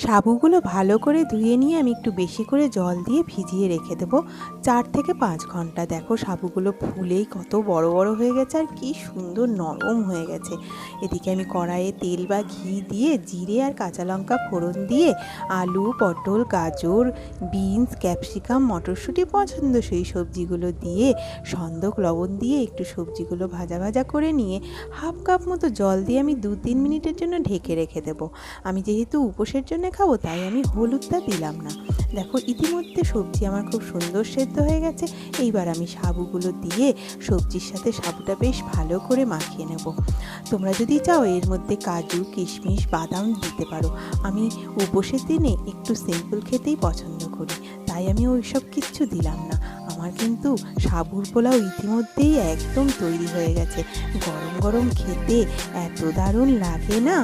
সাবুগুলো ভালো করে ধুয়ে নিয়ে আমি একটু বেশি করে জল দিয়ে ভিজিয়ে রেখে দেবো 4 থেকে 5 ঘন্টা। দেখো সাবুগুলো ফুলেই কত বড় বড় হয়ে গেছে আর কি সুন্দর নরম হয়ে গেছে। এদিকে আমি কড়াইয়ে তেল বা ঘি দিয়ে জিরে আর কাঁচা লঙ্কা ফোড়ন দিয়ে আলু, পটল, গাজর, বিনস, ক্যাপসিকাম, মটরশুঁটি পছন্দসই সবজিগুলো দিয়ে সন্দক লবণ দিয়ে একটু সবজিগুলো ভাজা ভাজা করে নিয়ে হাফ কাপ মতো জল দিয়ে আমি 2-3 মিনিটের জন্য ঢেকে রেখে দেবো। আমি যেহেতু উপোসের জন্য খাবো তাই আমি হলুদটা দিলাম না। দেখো ইতিমধ্যে সবজি আমার খুব সুন্দর সেদ্ধ হয়ে গেছে। এইবার আমি সাবুগুলো দিয়ে সবজির সাথে সাবুটা বেশ ভালো করে মাখিয়ে নেব। তোমরা যদি চাও এর মধ্যে কাজু, কিশমিশ, বাদাম দিতে পারো। আমি উপোসের দিনে একটু সিম্পল খেতেই পছন্দ করি, তাই আমি ওইসব কিচ্ছু দিলাম না। আমার কিন্তু সাবুর পোলাও ইতিমধ্যেই একদম তৈরি হয়ে গেছে। গরম গরম খেতে এত দারুণ লাগে না।